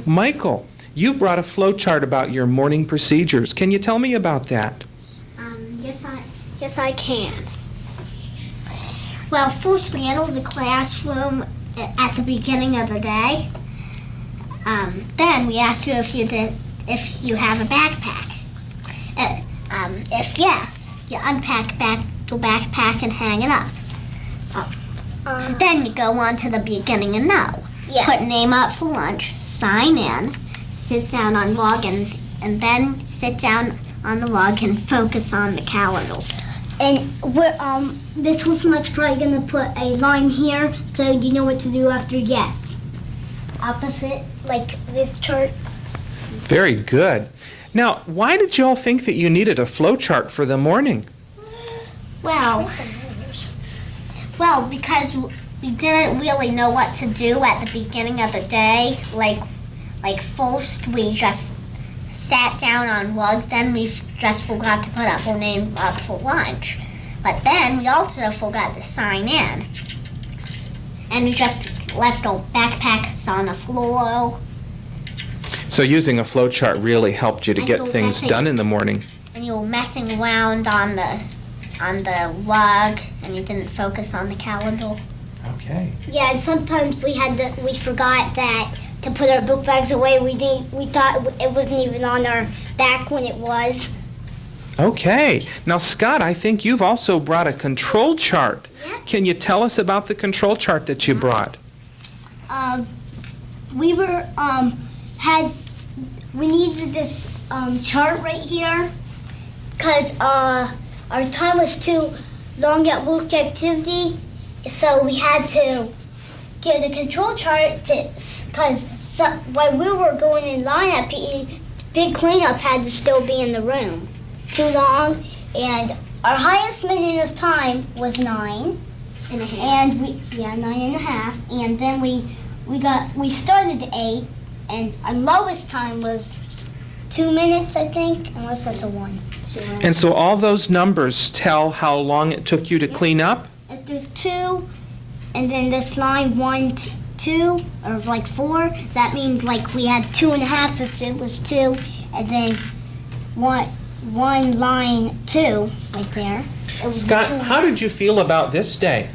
Michael, you brought a flow chart about your morning procedures. Can you tell me about that? Yes, I can. Well, first we enter the classroom at the beginning of the day. Then we ask you if you have a backpack. If yes, you unpack the backpack and hang it up. Then you go on to the beginning and know. Yeah. Put name up for lunch, sign in, sit down on log, and then sit down on the log and focus on the calendar. And Miss Wolfman's probably going to put a line here so you know what to do after yes. Opposite, like this chart. Very good. Now, why did you all think that you needed a flow chart for the morning? Well, because we didn't really know what to do at the beginning of the day. Like first we just sat down on log, then we just forgot to put up our name up for lunch. But then we also forgot to sign in. And we just left our backpacks on the floor. So using a flow chart really helped you to get things done in the morning. And you were messing around on the log, and you didn't focus on the calendar. Okay. Yeah, and sometimes we forgot that to put our book bags away. We thought it wasn't even on our back when it was. Okay. Now, Scott, I think you've also brought a control chart. Yeah. Can you tell us about the control chart that you brought? We needed this chart right here because our time was too long at work activity, so we had to get a control chart because while we were going in line at PE, big cleanup had to still be in the room. Too long, and our highest minute of time was 9.5. And 9.5. And then we started at 8, and our lowest time was 2 minutes, I think, unless that's a 1. And so all those numbers tell how long it took you to clean up? If there's 2, and then this line 1, 2, or like 4, that means like we had 2.5 if it was 2, and then one line 2 right there. Scott, how did you feel about this day?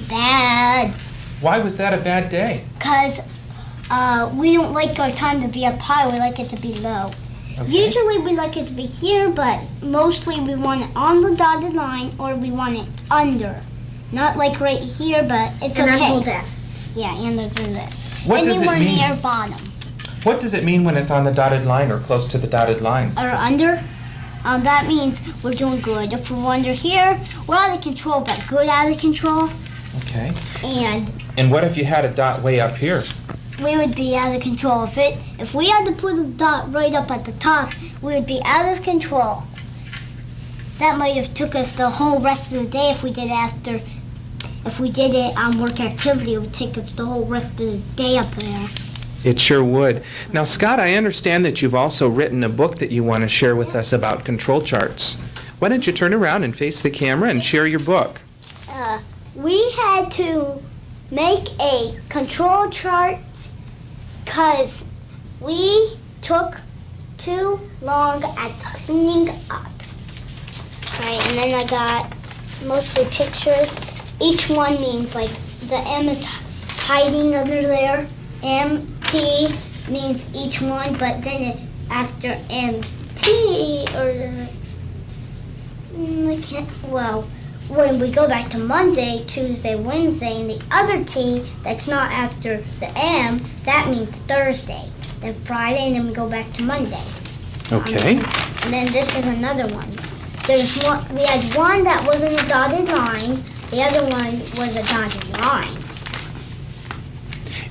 Bad. Why was that a bad day? Because we don't like our time to be up high, we like it to be low. Okay. Usually we like it to be here, but mostly we want it on the dotted line or we want it under. Not like right here, but it's okay. And under this. Yeah, and under this. What does it mean? Anywhere near bottom. What does it mean when it's on the dotted line or close to the dotted line? Or under? That means we're doing good. If we're under here, we're out of control, but good out of control. Okay. And what if you had a dot way up here? We would be out of control. If we had to put a dot right up at the top, we would be out of control. That might have took us the whole rest of the day if we did it on work activity. It would take us the whole rest of the day up there. It sure would. Now, Scott, I understand that you've also written a book that you want to share with us about control charts. Why don't you turn around and face the camera and share your book? We had to make a control chart because we took too long at cleaning up. Right, and then I got mostly pictures. Each one means like the M is hiding under there. MT means each one, but then after MT when we go back to Monday, Tuesday, Wednesday, and the other T that's not after the M, that means Thursday. Then Friday, and then we go back to Monday. Okay. And then this is another one. We had one that wasn't a dotted line. The other one was a dotted line.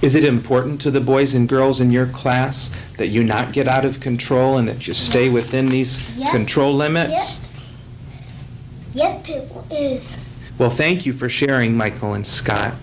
Is it important to the boys and girls in your class that you not get out of control and that you stay within these control limits? Yep, it is. Well, thank you for sharing, Michael and Scott.